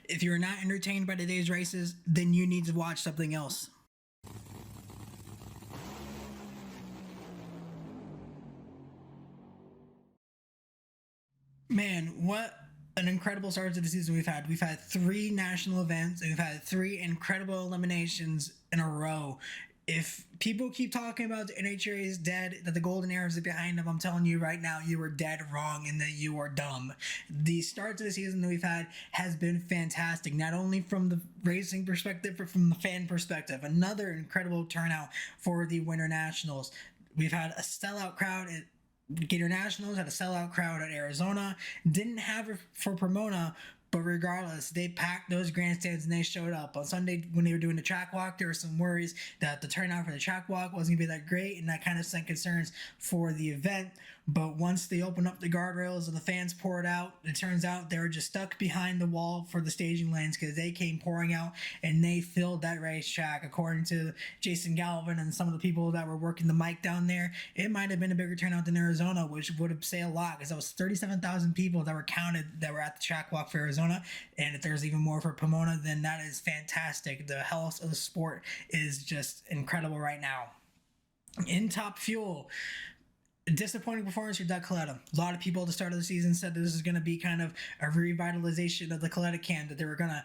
If you're not entertained by today's races, then you need to watch something else. Man, what an incredible start to the season we've had. We've had 3 national events, and we've had 3 incredible eliminations in a row. If people keep talking about the NHRA is dead, that the golden era is behind them, I'm telling you right now, you are dead wrong and that you are dumb. The start to the season that we've had has been fantastic, not only from the racing perspective, but from the fan perspective. Another incredible turnout for the Winternationals. We've had a sellout crowd at Winternationals, had a sellout crowd at Arizona. Didn't have it for Pomona, but regardless, they packed those grandstands and they showed up. On Sunday, when they were doing the track walk, there were some worries that the turnout for the track walk wasn't going to be that great, and that kind of sent concerns for the event. But once they opened up the guardrails and the fans poured out, it turns out they were just stuck behind the wall for the staging lanes because they came pouring out and they filled that racetrack. According to Jason Galvin and some of the people that were working the mic down there, it might have been a bigger turnout than Arizona, which would have said a lot because that was 37,000 people that were counted that were at the track walk for Arizona. And if there's even more for Pomona, then that is fantastic. The health of the sport is just incredible right now. In Top Fuel, disappointing performance for Doug Coletta. A lot of people at the start of the season said this is going to be kind of a revitalization of the Coletta camp, that they were going to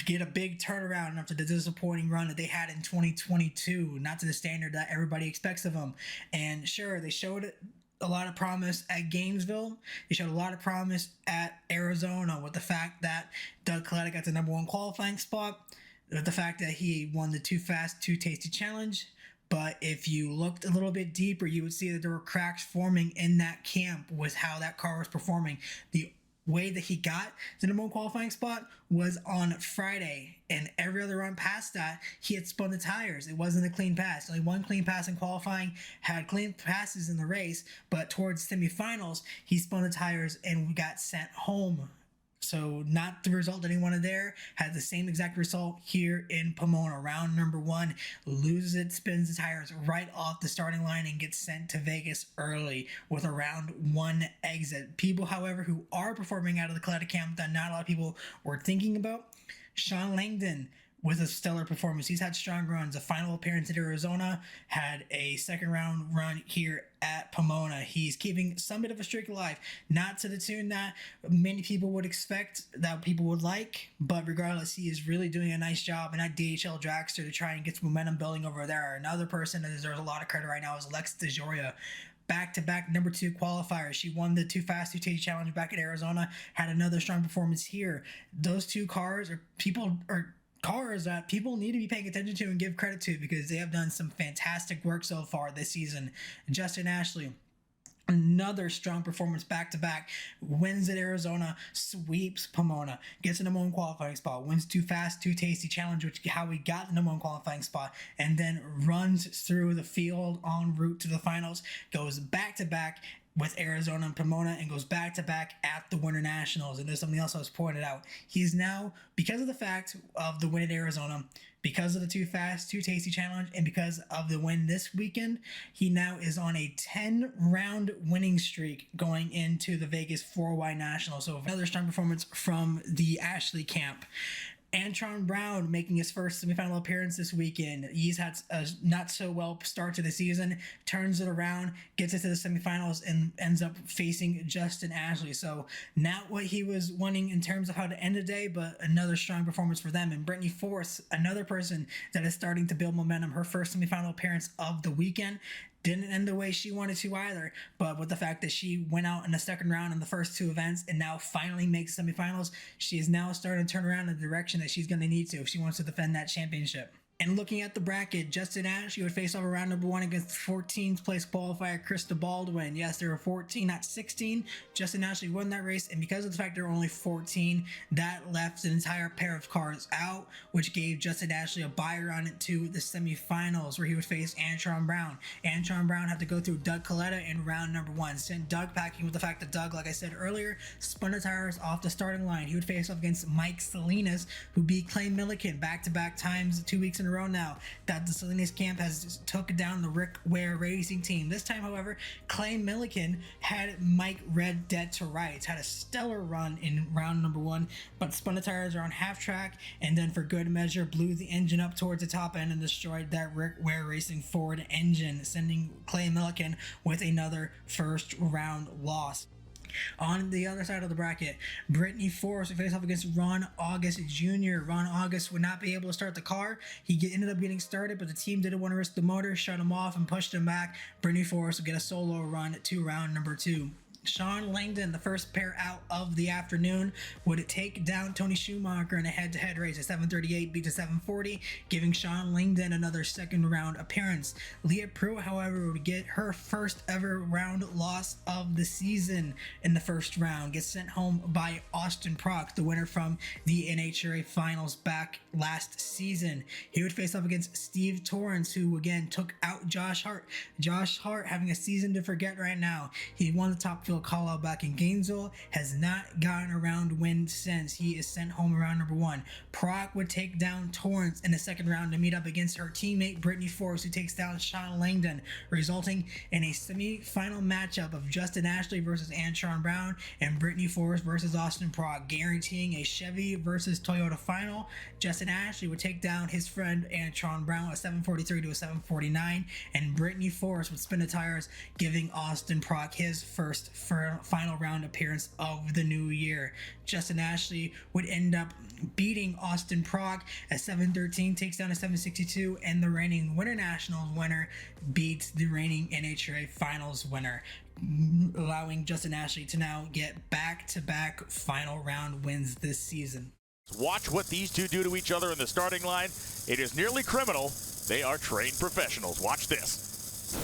get a big turnaround after the disappointing run that they had in 2022, not to the standard that everybody expects of them. And sure, they showed a lot of promise at Gainesville. They showed a lot of promise at Arizona with the fact that Doug Coletta got the #1 qualifying spot, with the fact that he won the Too Fast, Too Tasty challenge. But if you looked a little bit deeper, you would see that there were cracks forming in that camp with how that car was performing. The way that he got the #1 qualifying spot was on Friday, and every other run past that, he had spun the tires. It wasn't a clean pass. Only one clean pass in qualifying, had clean passes in the race, but towards semifinals, he spun the tires and got sent home. So not the result that he wanted there, had the same exact result here in Pomona. Round number 1, loses it, spins the tires right off the starting line and gets sent to Vegas early with a round 1 exit. People, however, who are performing out of the Coletta camp that not a lot of people were thinking about, Sean Langdon, with a stellar performance. He's had strong runs. A final appearance at Arizona, had a second round run here at Pomona. He's keeping some bit of a streak alive, not to the tune that many people would expect, that people would like, but regardless, he is really doing a nice job in that DHL dragster to try and get some momentum building over there. Another person that deserves a lot of credit right now is Alexis DeJoria. Back-to-back #2 qualifiers. She won the Too Fast, Too Tasty challenge back at Arizona, had another strong performance here. Those two cars cars that people need to be paying attention to and give credit to because they have done some fantastic work so far this season. Justin Ashley, another strong performance back-to-back, wins at Arizona, sweeps Pomona, gets a #1 qualifying spot, wins Too Fast, Too Tasty challenge, which how we got the #1 qualifying spot, and then runs through the field en route to the finals, goes back-to-back with Arizona and Pomona, and goes back-to-back at the Winternationals. And there's something else I was pointed out. He's now, because of the fact of the win at Arizona, because of the Too Fast, Too Tasty challenge, and because of the win this weekend, he now is on a 10-round winning streak going into the Vegas 4Y National. So another strong performance from the Ashley camp. Antron Brown making his first semifinal appearance this weekend. He's had a not so well start to the season, turns it around, gets it to the semifinals, and ends up facing Justin Ashley. So not what he was wanting in terms of how to end the day, but another strong performance for them. And Brittany Force, another person that is starting to build momentum. Her first semifinal appearance of the weekend. Didn't end the way she wanted to either, but with the fact that she went out in the second round in the first 2 events and now finally makes semifinals, she is now starting to turn around in the direction that she's going to need to if she wants to defend that championship. And looking at the bracket, Justin Ashley would face off round number 1 against 14th place qualifier Krista Baldwin. Yes, there were 14, not 16. Justin Ashley won that race, and because of the fact there were only 14, that left an entire pair of cars out, which gave Justin Ashley a bye run to the semifinals, where he would face Antron Brown. Antron Brown had to go through Doug Coletta in round number 1, sent Doug packing with the fact that Doug, like I said earlier, spun the tires off the starting line. He would face off against Mike Salinas, who beat Clay Milliken back-to-back times 2 weeks in in a row now that the Salinas camp has took down the Rick Ware Racing team. This time, however, Clay Millican had Mike Red dead to rights, had a stellar run in round number 1, but spun the tires around half track, and then for good measure blew the engine up towards the top end and destroyed that Rick Ware Racing Ford engine, sending Clay Millican with another first round loss. On the other side of the bracket, Brittany Force would face off against Ron August Jr. Ron August would not be able to start the car. He ended up getting started, but the team didn't want to risk the motor, shut him off, and pushed him back. Brittany Force would get a solo run to round number 2. Sean Langdon, the first pair out of the afternoon, would take down Tony Schumacher in a head-to-head race at 7:38 beat to 7:40, giving Sean Langdon another second round appearance. Leah Pruitt, however, would get her first ever round loss of the season in the first round, gets sent home by Austin Prock, the winner from the NHRA finals back last season. He would face off against Steve Torrance, who again took out Josh Hart. Josh Hart having a season to forget right now. He won the top field call out back in Gainesville, has not gotten a round win since. He is sent home around number 1. Proc would take down Torrance in the second round to meet up against her teammate Brittany Force, who takes down Sean Langdon, resulting in a semi-final matchup of Justin Ashley versus Antron Brown and Brittany Force versus Austin Proc, guaranteeing a Chevy versus Toyota final. Justin Ashley would take down his friend Antron Brown at 7:43 to a 7:49, and Brittany Force would spin the tires, giving Austin Proc his first final round appearance of the new year. Justin Ashley would end up beating Austin Proc at 7:13, takes down a 7:62, and the reigning Winternationals winner beats the reigning NHRA finals winner, allowing Justin Ashley to now get back-to-back final round wins this season. Watch what these two do to each other in the starting line. It is nearly criminal. They are trained professionals. Watch this.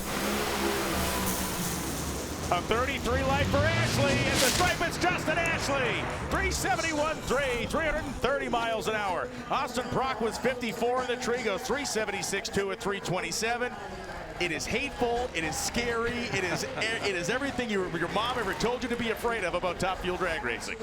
A 33 light for Ashley, and the stripe is Justin Ashley. 371.3, 330 miles an hour. Austin Proc was 54, and the tree goes 376.2 at 327. It is hateful, it is scary, it is everything your mom ever told you to be afraid of about Top Fuel drag racing.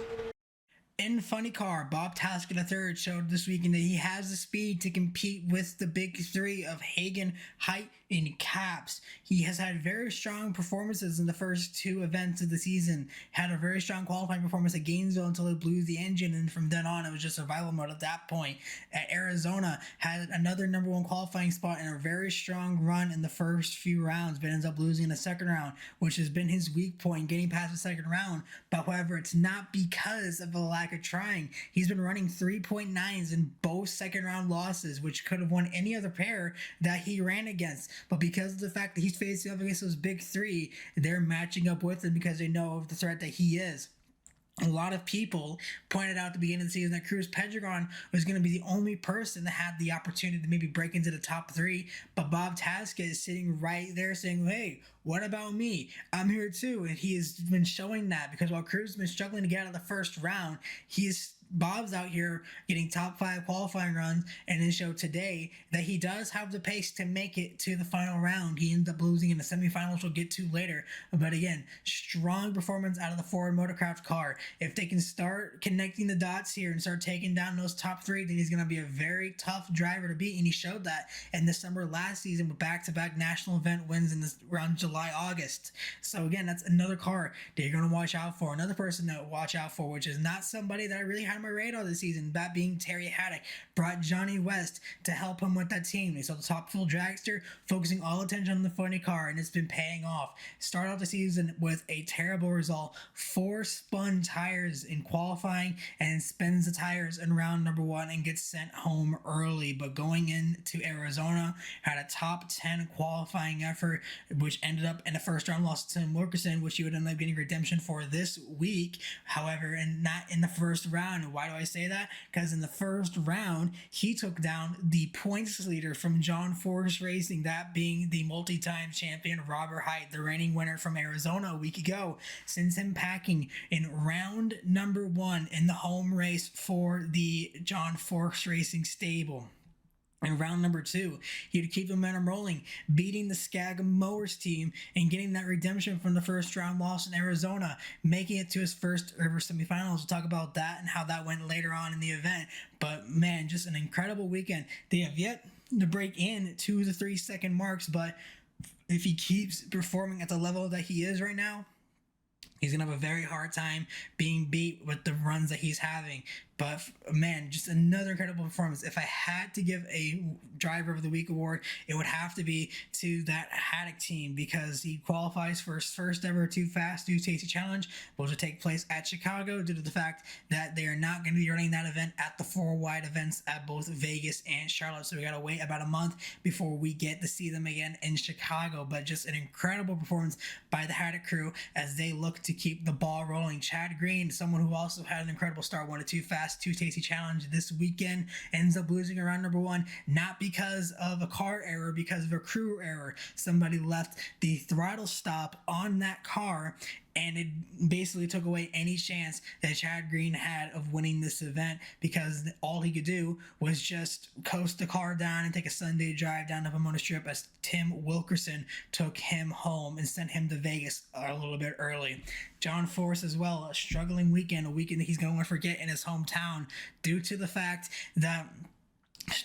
In Funny Car, Bob Taskett III showed this weekend that he has the speed to compete with the big three of Hagan, Height, and Caps. He has had very strong performances in the first 2 events of the season. Had a very strong qualifying performance at Gainesville until it blew the engine, and from then on it was just survival mode at that point. At Arizona, had another number 1 qualifying spot and a very strong run in the first few rounds, but ends up losing in the second round, which has been his weak point, getting past the second round. But however, it's not because of a lack of trying. He's been running 3.9s in both second round losses, which could have won any other pair that he ran against. But because of the fact that he's facing up against those big three, they're matching up with him because they know of the threat that he is. A lot of people pointed out at the beginning of the season that Cruz Pedregon was going to be the only person that had the opportunity to maybe break into the top 3, but Bob Taskett is sitting right there saying, hey, what about me? I'm here too. And he has been showing that, because while Cruz has been struggling to get out of the first round, Bob's out here getting top 5 qualifying runs, and then showed today that he does have the pace to make it to the final round. He ended up losing in the semifinals, we'll get to later. But again, strong performance out of the Ford Motorcraft car. If they can start connecting the dots here and start taking down those top 3, then he's going to be a very tough driver to beat, and he showed that in December last season with back-to-back national event wins in this around July, August. So again, that's another car that you're going to watch out for. Another person to watch out for, which is not somebody that I really had on my radar this season, that being Terry Haddock, brought Johnny West to help him with that team. They saw the Top Fuel dragster focusing all attention on the funny car, and it's been paying off. Start out the season with a terrible result, 4 spun tires in qualifying, and spins the tires in round number 1 and gets sent home early. But going into Arizona, had a top 10 qualifying effort, which ended up in a first round loss to Tim Wilkerson, which he would end up getting redemption for this week. However, and not in the first round. Why do I say that? Because in the first round, he took down the points leader from John Force Racing, that being the multi-time champion Robert Height, the reigning winner from Arizona a week ago. Sends him packing in round number 1 in the home race for the John Force Racing stable. In round number 2, he'd keep the momentum rolling, beating the Skag Mowers team and getting that redemption from the first round loss in Arizona, making it to his first ever semifinals. We'll talk about that and how that went later on in the event. But man, just an incredible weekend. They have yet to break in 2 to 3 second marks, but if he keeps performing at the level that he is right now, he's going to have a very hard time being beat with the runs that he's having. But man, just another incredible performance. If I had to give a driver of the week award, it would have to be to that Haddock team, because he qualifies for his first ever Too Fast, Too Tasty Challenge, which will take place at Chicago, due to the fact that they are not going to be running that event at the 4 wide events at both Vegas and Charlotte. So we got to wait about a month before we get to see them again in Chicago. But just an incredible performance by the Haddock crew as they look to keep the ball rolling. Chad Green, someone who also had an incredible start, won a Too Fast, Too Tasty Challenge this weekend, ends up losing around number 1, not because of a car error, because of a crew error. Somebody left the throttle stop on that car, and it basically took away any chance that Chad Green had of winning this event, because all he could do was just coast the car down and take a Sunday drive down to Pomona Strip as Tim Wilkerson took him home and sent him to Vegas a little bit early. John Force as well, a struggling weekend, a weekend that he's going to forget in his hometown, due to the fact that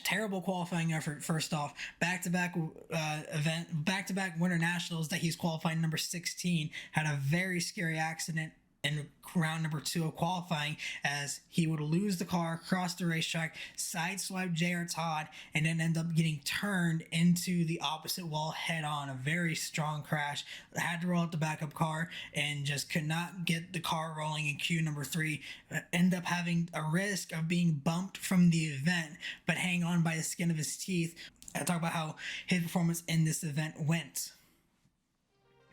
terrible qualifying effort. First off, back-to-back Winternationals that he's qualifying number 16, had a very scary accident in round number 2 of qualifying, as he would lose the car across the racetrack, sideswipe J.R. Todd, and then end up getting turned into the opposite wall head on. A very strong crash. Had to roll out the backup car and just could not get the car rolling in Q number 3. End up having a risk of being bumped from the event, but hang on by the skin of his teeth. I talk about how his performance in this event went.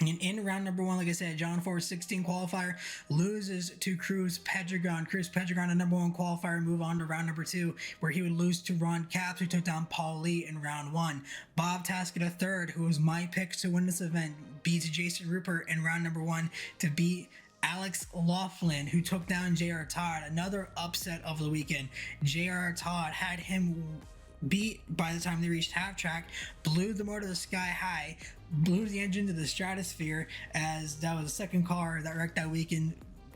And in round number 1, like I said, John Ford, 16 qualifier, loses to Cruz Pedregon. Cruz Pedregon, a number 1 qualifier, move on to round number 2, where he would lose to Ron Capps, who took down Paul Lee in round 1. Bob Taskett III, who was my pick to win this event, beats Jason Rupert in round number 1 to beat Alex Laughlin, who took down J.R. Todd. Another upset of the weekend. J.R. Todd had him beat by the time they reached half track, blew the motor to the sky high, blew the engine to the stratosphere, as that was the second car that wrecked that weekend,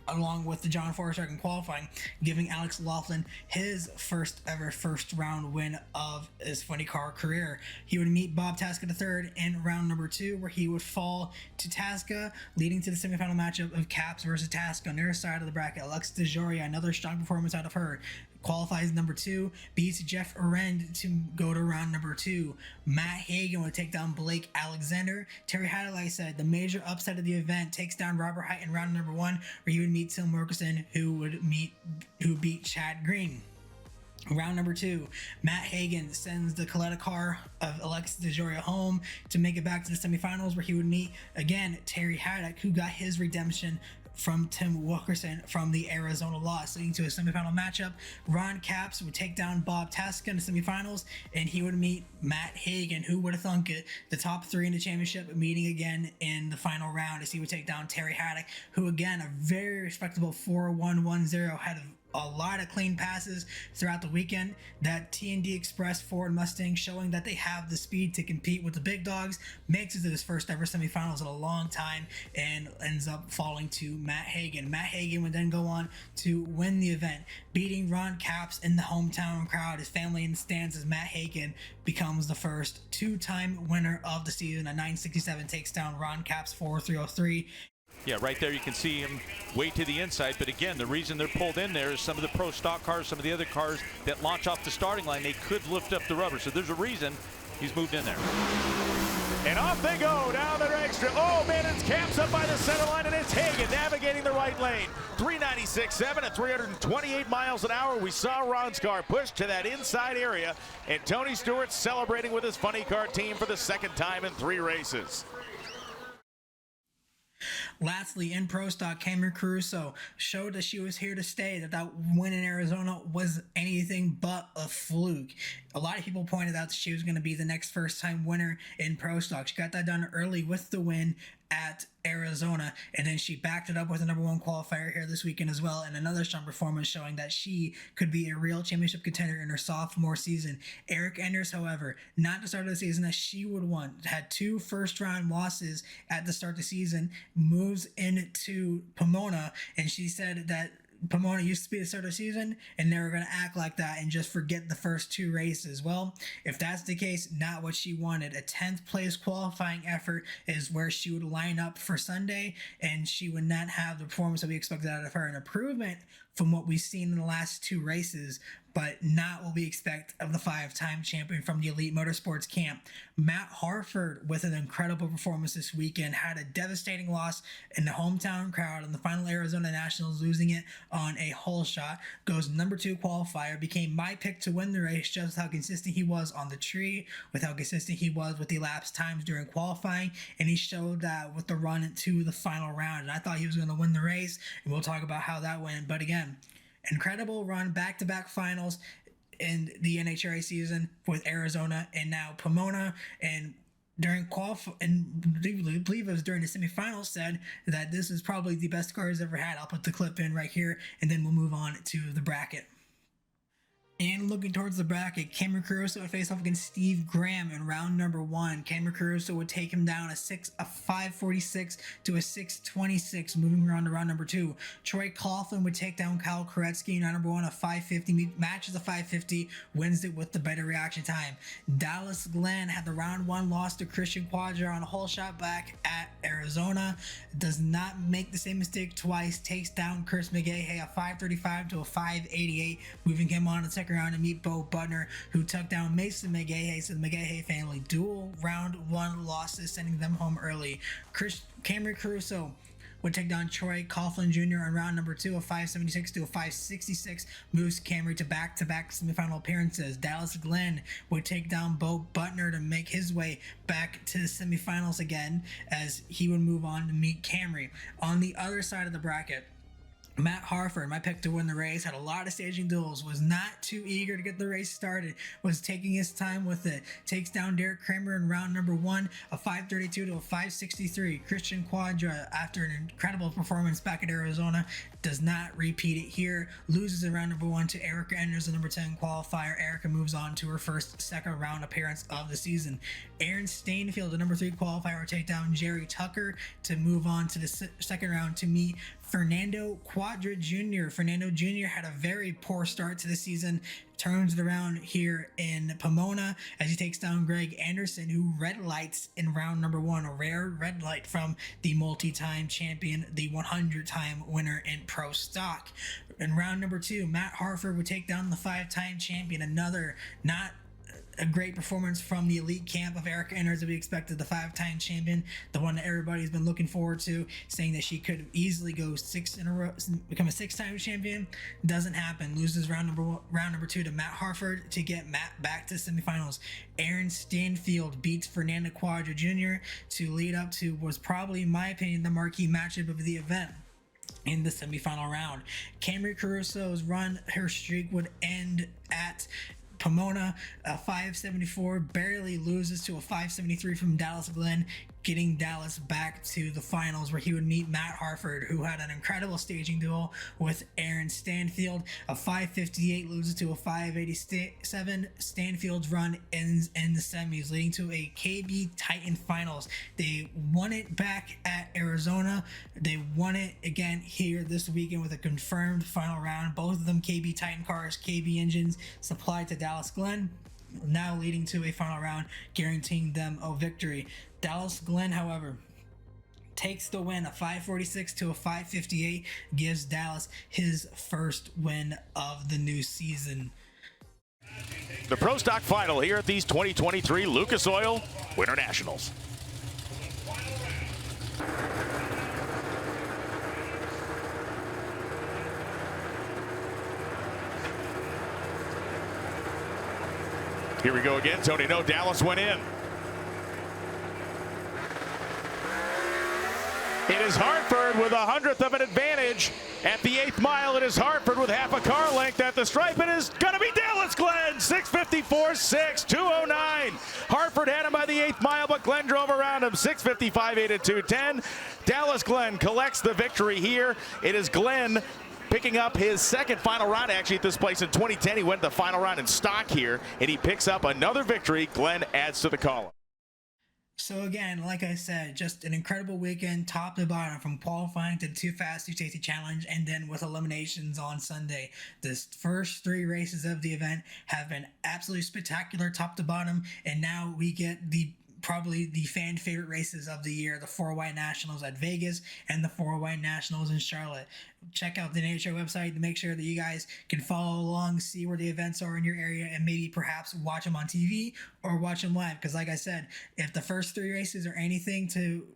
along with the John Forrest in qualifying, giving Alex Laughlin his first ever first round win of his funny car career. He would meet Bob Tasca III in round number 2, where he would fall to Tasca, leading to the semifinal matchup of Caps versus Tasca on their side of the bracket. Alexis DeJoria, another strong performance out of her, qualifies number 2, beats Jeff Arend to go to round number 2. Matt Hagan would take down Blake Alexander. Terry Haddock, like I said, the major upset of the event, takes down Robert Height in round number 1, where he would meet Tim Wilkerson, who beat Chad Green. Round number 2, Matt Hagan sends the Coletta car of Alexis DeJoria home to make it back to the semifinals, where he would meet again Terry Haddock, who got his redemption from Tim Wilkerson from the Arizona loss, leading to a semifinal matchup. Ron Capps would take down Bob Tasca in the semifinals, and he would meet Matt Hagan. Who would have thunk it? The top 3 in the championship meeting again in the final round, as he would take down Terry Haddock, who again, a very respectable 4-1-1-0, had a lot of clean passes throughout the weekend. That T&D Express Ford Mustang, showing that they have the speed to compete with the big dogs, makes it to his first ever semifinals in a long time, and ends up falling to Matt Hagan. Matt Hagan would then go on to win the event, beating Ron Capps in the hometown crowd. His family in the stands, as Matt Hagan becomes the first 2-time winner of the season. A 967 takes down Ron Capps 4-303. Yeah, right there you can see him way to the inside. But again, the reason they're pulled in there is some of the pro stock cars, some of the other cars that launch off the starting line, they could lift up the rubber. So there's a reason he's moved in there. And off they go down the extra. Oh, man, it's Capps up by the center line, and it's Hagan navigating the right lane. 396.7 at 328 miles an hour. We saw Ron's car push to that inside area, and Tony Stewart celebrating with his funny car team for the second time in 3 races. Lastly, in Pro Stock, Cameron Caruso showed that she was here to stay, that win in Arizona was anything but a fluke. A lot of people pointed out that she was going to be the next first-time winner in Pro Stock. She got that done early with the win at Arizona, and then she backed it up with a number 1 qualifier here this weekend as well, and another strong performance showing that she could be a real championship contender in her sophomore season. Eric Enders, however, not the start of the season that she would want, had 2 first-round losses at the start of the season, moves into Pomona, and she said that Pomona used to be the start of the season, and they were going to act like that and just forget the first 2 races. Well, if that's the case, not what she wanted. A 10th place qualifying effort is where she would line up for Sunday, and she would not have the performance that we expected out of her. An improvement from what we've seen in the last 2 races, but not what we expect of the 5-time champion from the Elite Motorsports camp. Matt Harford, with an incredible performance this weekend, had a devastating loss in the hometown crowd in the final Arizona Nationals, losing it on a hole shot. Goes number 2 qualifier, became my pick to win the race, just how consistent he was on the tree, with how consistent he was with the elapsed times during qualifying, and he showed that with the run to the final round. And I thought he was going to win the race, and we'll talk about how that went. But again, incredible run, back-to-back finals in the NHRA season with Arizona and now Pomona. And during and I believe it was during the semifinals, said that this is probably the best car he's ever had. I'll put the clip in right here, and then we'll move on to the bracket. And looking towards the bracket, Cameron Caruso would face off against Steve Graham in round number 1. Cameron Caruso would take him down a 546 to a 626, moving around to round number 2. Troy Coughlin would take down Kyle Koretsky in round number 1, a 550, matches a 550, wins it with the better reaction time. Dallas Glenn had the round 1 loss to Christian Quadra on a hole shot back at Arizona. Does not make the same mistake twice, takes down Chris McGahey, a 535 to a 588, moving him on to the second round to meet Bo Butner, who took down Mason McGahey. So the McGahey family dual round 1 losses, sending them home early. Cameron Caruso would take down Troy Coughlin Jr. in round number 2, a 576 to a 566, moves Camry to back-to-back semifinal appearances. Dallas Glenn would take down Bo Butner to make his way back to the semifinals again, as he would move on to meet Camry. On the other side of the bracket, Matt Harford, my pick to win the race, had a lot of staging duels, was not too eager to get the race started, was taking his time with it. Takes down Derek Kramer in round number 1, a 532 to a 563. Christian Quadra, after an incredible performance back at Arizona, does not repeat it here. Loses in round number 1 to Erica Enders, the number 10 qualifier. Erica moves on to her first second round appearance of the season. Aaron Stainfield, the number 3 qualifier, will take down Jerry Tucker to move on to the second round to meet Fernando Quadra Jr. Fernando Jr. had a very poor start to the season, turns it around here in Pomona as he takes down Greg Anderson, who red lights in round number 1, a rare red light from the multi-time champion, the 100-time winner in pro stock. In round number 2, Matt Harford would take down the 5-time champion, another not a great performance from the elite camp of Erica Enders that we expected, the 5-time champion, the one that everybody's been looking forward to, saying that she could easily go 6 in a row, become a 6-time champion. Doesn't happen. Loses round number 2 to Matt Harford to get Matt back to semifinals. Aaron Stanfield beats Fernando Quadra Jr. to lead up to was probably, in my opinion, the marquee matchup of the event in the semifinal round. Camry Caruso's run, her streak would end at Pomona, a 574, barely loses to a 573 from Dallas Glenn, getting Dallas back to the finals where he would meet Matt Harford, who had an incredible staging duel with Aaron Stanfield. A 558 loses to a 587. Stanfield's run ends in the semis, leading to a KB Titan finals. They won it back at Arizona. They won it again here this weekend with a confirmed final round. Both of them KB Titan cars, KB engines supplied to Dallas Glenn, now leading to a final round, guaranteeing them a victory. Dallas Glenn, however, takes the win, a 546 to a 558, gives Dallas his first win of the new season. The Pro Stock Final here at these 2023 Lucas Oil Winternationals. Here we go again, Tony. No, Dallas went in. It is Hartford with 100th of an advantage. At the 8th mile, it is Hartford with half a car length at the stripe. It is going to be Dallas Glenn, 654.6, 209. Hartford had him by the 8th mile, but Glenn drove around him, 655.8 at 210. Dallas Glenn collects the victory here. It is Glenn picking up his second final round actually at this place in 2010. He went the final round in stock here, and he picks up another victory. Glenn adds to the column. So again, like I said, just an incredible weekend, top to bottom, from qualifying to Too Fast, Too Tasty Challenge, and then with eliminations on Sunday. The first three races of the event have been absolutely spectacular, top to bottom, and now we get probably the fan favorite races of the year, the 4Y Nationals at Vegas and the 4Y Nationals in Charlotte. Check out the NHRA website to make sure that you guys can follow along, see where the events are in your area, and maybe perhaps watch them on TV or watch them live. Because like I said, if the first three races are anything to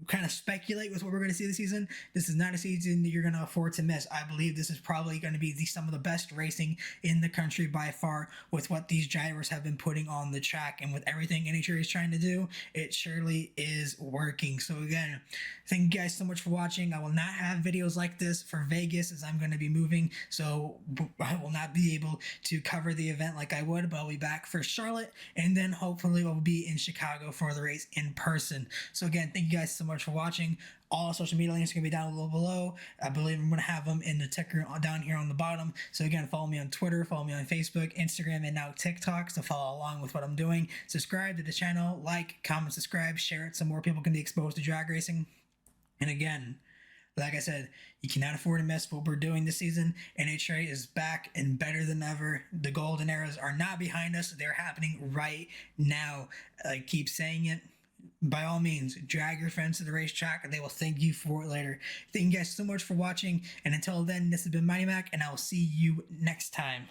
kind of speculate with what we're going to see this season, this is not a season that you're going to afford to miss. I believe this is probably going to be some of the best racing in the country by far, with what these drivers have been putting on the track, and with everything NHRA is trying to do, it surely is working. So again, thank you guys so much for watching. I will not have videos like this for Vegas, as I'm going to be moving, so I will not be able to cover the event like I would, but I'll be back for Charlotte, and then hopefully I'll be in Chicago for the race in person. So again, thank you guys so much for watching. All social media links are going to be down a little below. I believe I'm going to have them in the ticker down here on the bottom. So again, follow me on Twitter, follow me on Facebook, Instagram, and now TikTok to follow along with what I'm doing. Subscribe to the channel, like, comment, subscribe, share it so more people can be exposed to drag racing. And again, like I said, you cannot afford to miss what we're doing this season. NHRA is back and better than ever. The golden eras are not behind us. They're happening right now. I keep saying it. By all means, drag your friends to the racetrack and they will thank you for it later. Thank you guys so much for watching. And until then, this has been Mighty Mac, and I will see you next time.